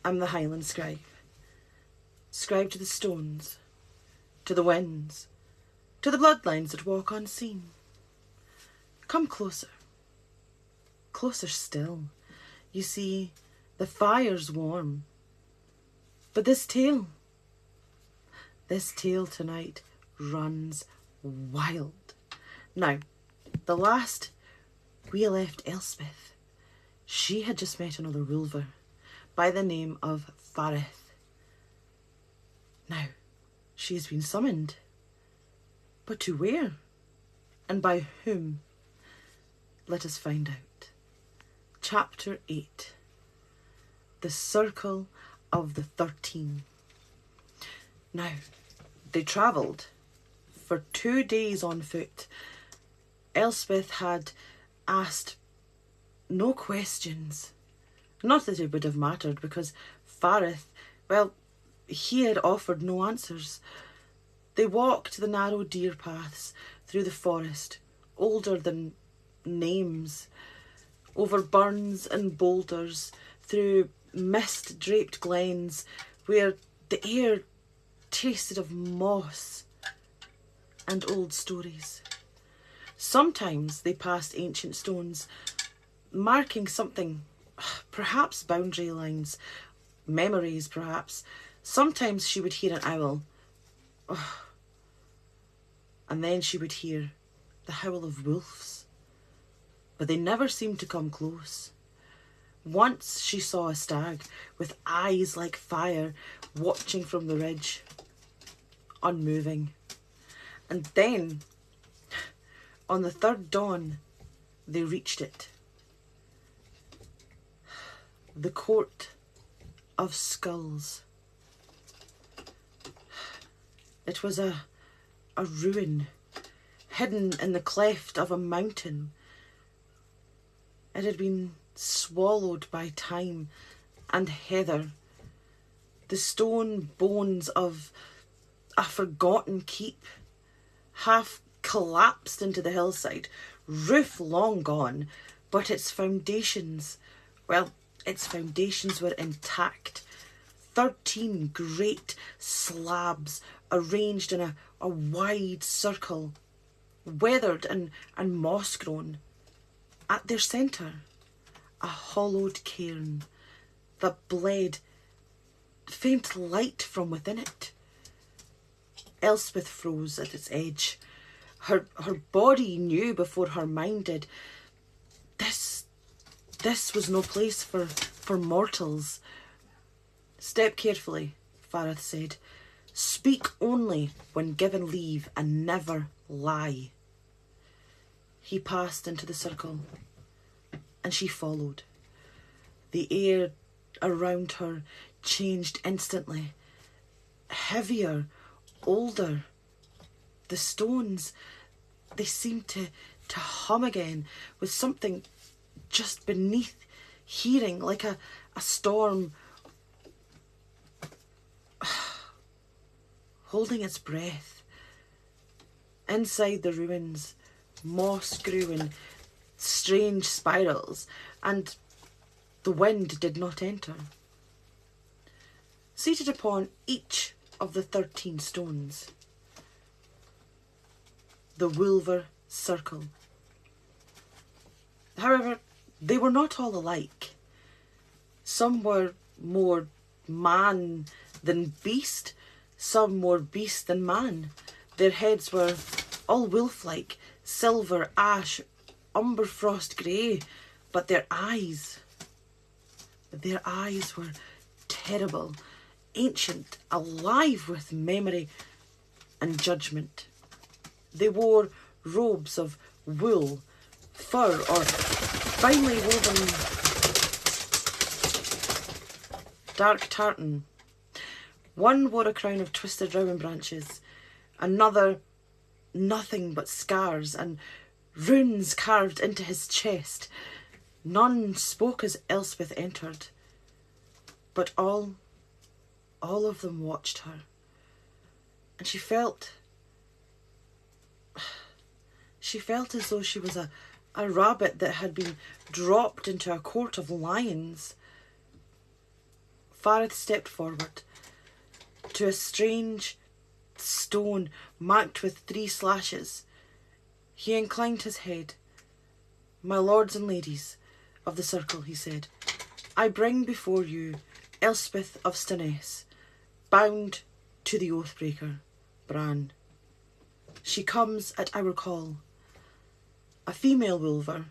am the Highland Scribe, scribe to the stones, to the winds, to the bloodlines that walk unseen. Come closer, closer still. You see, the fire's warm. But this tale tonight runs wild. Now, the last we left Elspeth, she had just met another Wulver by the name of Fareth. Now, she has been summoned. But to where? And by whom? Let us find out. Chapter 8. The Circle of the 13. Now, they travelled for 2 days on foot. Elspeth had asked no questions. Not that it would have mattered, because Fareth, well, he had offered no answers. They walked the narrow deer paths through the forest, older than names, over burns and boulders, through mist-draped glens where the air tasted of moss and old stories. Sometimes they passed ancient stones, marking something, perhaps boundary lines, memories perhaps. Sometimes she would hear an owl, and then she would hear the howl of wolves, but they never seemed to come close. Once she saw a stag with eyes like fire watching from the ridge, unmoving. And then, on the third dawn, they reached it. The Court of Skulls. It was a ruin, hidden in the cleft of a mountain. It had been swallowed by time and heather. The stone bones of a forgotten keep, half collapsed into the hillside, roof long gone, but its foundations, well, its foundations were intact. 13 great slabs arranged in a wide circle, weathered and moss-grown. At their centre, a hollowed cairn that bled faint light from within it. Elspeth froze at its edge. Her body knew before her mind did. This was no place for mortals. Step carefully, Fareth said. Speak only when given leave and never lie. He passed into the circle, and she followed. The air around her changed instantly. Heavier, older. The stones, they seemed to hum again with something just beneath hearing, like a storm holding its breath. Inside the ruins, moss grew in strange spirals, and the wind did not enter. Seated upon each of the 13 stones, the Wulver circle. However, they were not all alike. Some were more man than beast, some more beast than man. Their heads were all wolf-like, silver, ash, umber frost grey, but their eyes were terrible, ancient, alive with memory and judgment. They wore robes of wool, fur, or finely woven dark tartan. One wore a crown of twisted rowan branches, another nothing but scars and runes carved into his chest. None spoke as Elspeth entered, but all of them watched her, and she felt as though she was a rabbit that had been dropped into a court of lions. Fareth stepped forward to a strange stone marked with 3 slashes. He inclined his head. "My lords and ladies of the circle," he said, "I bring before you Elspeth of Stenness, bound to the Oathbreaker, Bran. She comes at our call. A female Wulver,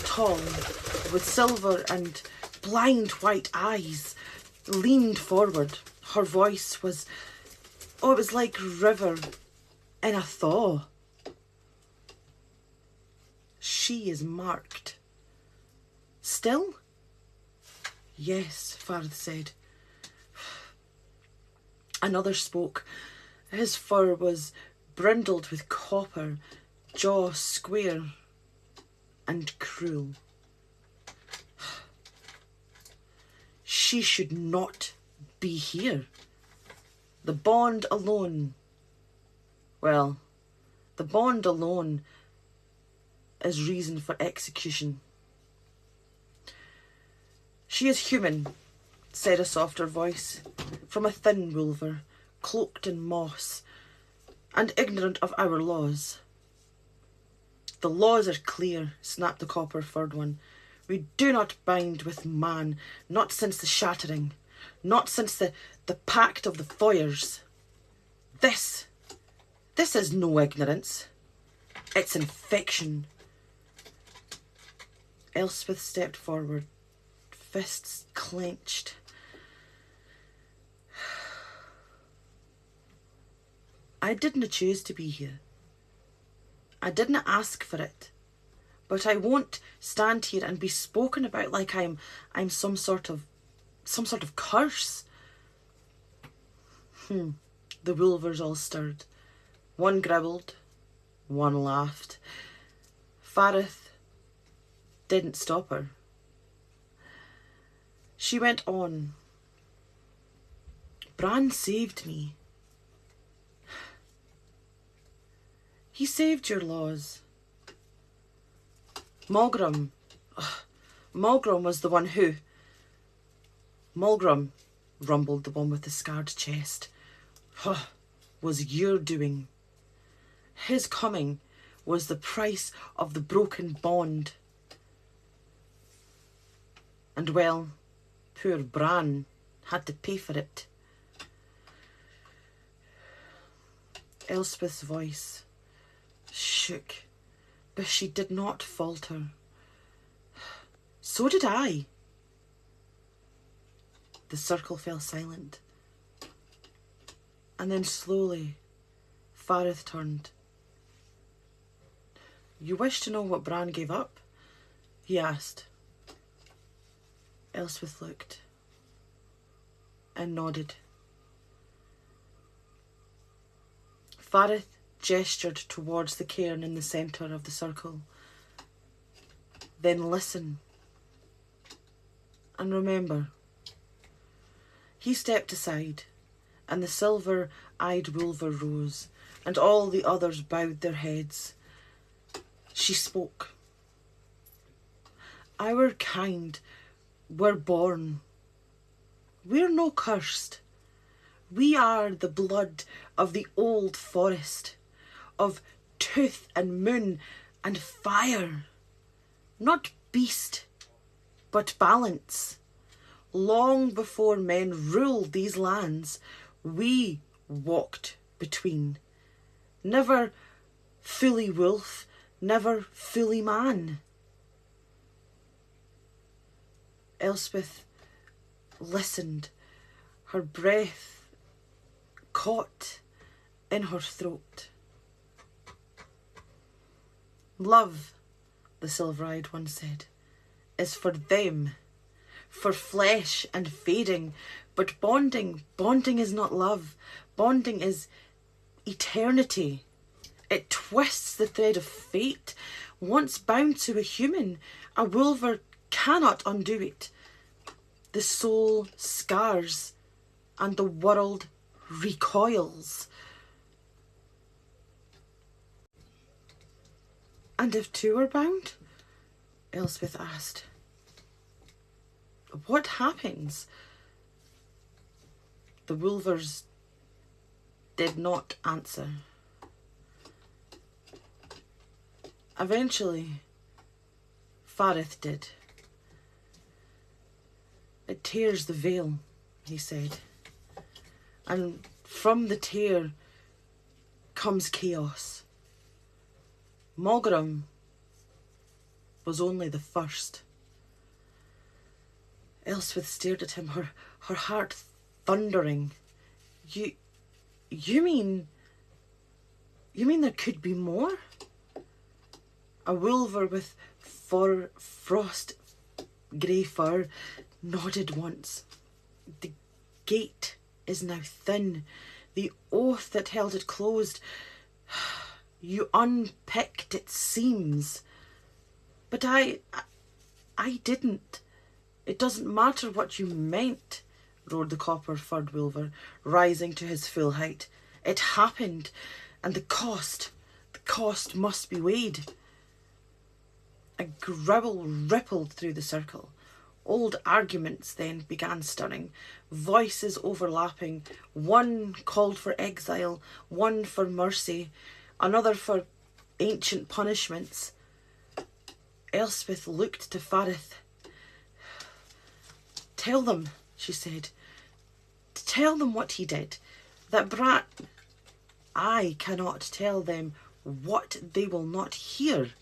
tall, with silver and blind white eyes, leaned forward. Her voice was, it was like river in a thaw. She is marked. Still? Yes, Fareth said. Another spoke. His fur was brindled with copper, jaw square and cruel. She should not be here. The bond alone, well, the bond alone is reason for execution. She is human, said a softer voice, from a thin Wulver, cloaked in moss, and ignorant of our laws. The laws are clear, snapped the copper-furred one. We do not bind with man, not since the shattering, not since the pact of the foyers. This is no ignorance. It's infection. Elspeth stepped forward, fists clenched. I didn't choose to be here. I didn't ask for it. But I won't stand here and be spoken about like I'm some sort of curse. The Wulvers all stirred. One growled, one laughed. Fareth didn't stop her. She went on. Bran saved me. He saved your laws. Mulgrim was the one who... Mulgrim, rumbled the one with the scarred chest, was your doing. His coming was the price of the broken bond. And well, poor Bran had to pay for it. Elspeth's voice shook, but she did not falter. So did I. The circle fell silent. And then slowly, Fareth turned. You wish to know what Bran gave up? He asked. Elspeth looked and nodded. Fareth gestured towards the cairn in the centre of the circle. Then listen and remember. He stepped aside, and the silver-eyed Wulver rose, and all the others bowed their heads. She spoke. Our kind were born. We're no cursed. We are the blood of the old forest, of tooth and moon and fire. Not beast, but balance. Long before men ruled these lands, we walked between. Never fully wolf, never fully man. Elspeth listened, her breath caught in her throat. Love, the silver-eyed one said, is for them, for flesh and fading, but bonding is not love. Bonding is eternity. It twists the thread of fate. Once bound to a human, a Wulver cannot undo it. The soul scars and the world recoils. And if two are bound? Elspeth asked. What happens? The Wulvers did not answer. Eventually, Fareth did. "It tears the veil," he said. "And from the tear comes chaos. Mogram was only the first." Elspeth stared at him, her heart thundering. You mean there could be more?" A Wulver with frost grey fur nodded once. "The gate is now thin. The oath that held it closed. You unpicked its seams." "But I didn't." "It doesn't matter what you meant," roared the copper-furred Wulver, rising to his full height. "It happened, and the cost must be weighed." A growl rippled through the circle. Old arguments then began stirring, voices overlapping. One called for exile, one for mercy, another for ancient punishments. Elspeth looked to Fareth. "Tell them," she said. "Tell them what he did. That brat—" "I cannot tell them what they will not hear,"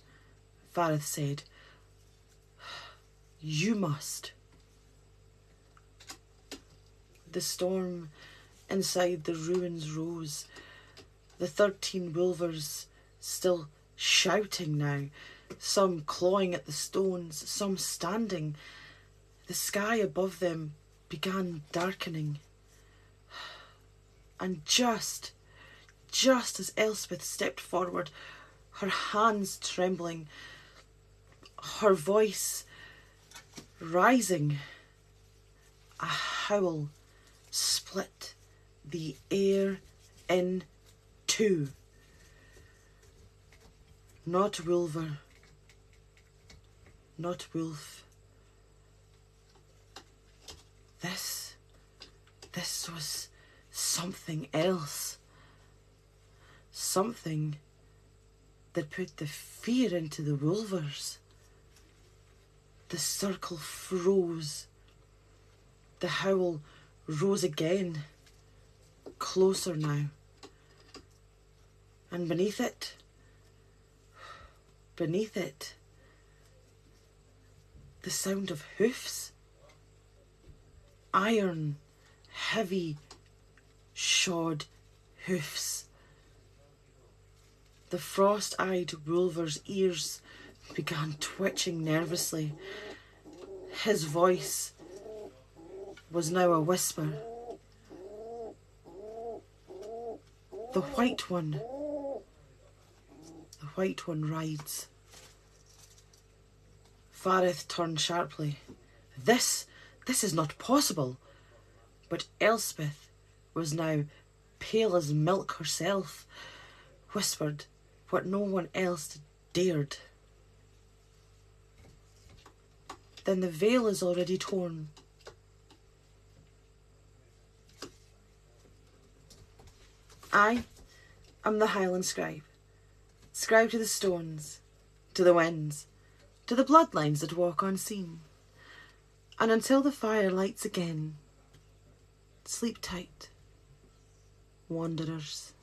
Fareth said. "You must." The storm inside the ruins rose. The 13 Wulvers still shouting now, some clawing at the stones, some standing. The sky above them began darkening. And just as Elspeth stepped forward, her hands trembling, her voice rising, a howl split the air in two. Not Wulver, not wolf. This was something else. Something that put the fear into the Wulvers. The circle froze. The howl rose again, closer now. And beneath it, the sound of hoofs. Iron, heavy, shod hoofs. The frost-eyed Wulver's ears began twitching nervously. His voice was now a whisper. The White One rides. Fareth turned sharply. This is not possible. But Elspeth was now pale as milk herself, whispered what no one else dared. Then the veil is already torn. I am the Highland Scribe, scribe to the stones, to the winds, to the bloodlines that walk unseen. And until the fire lights again, sleep tight, wanderers.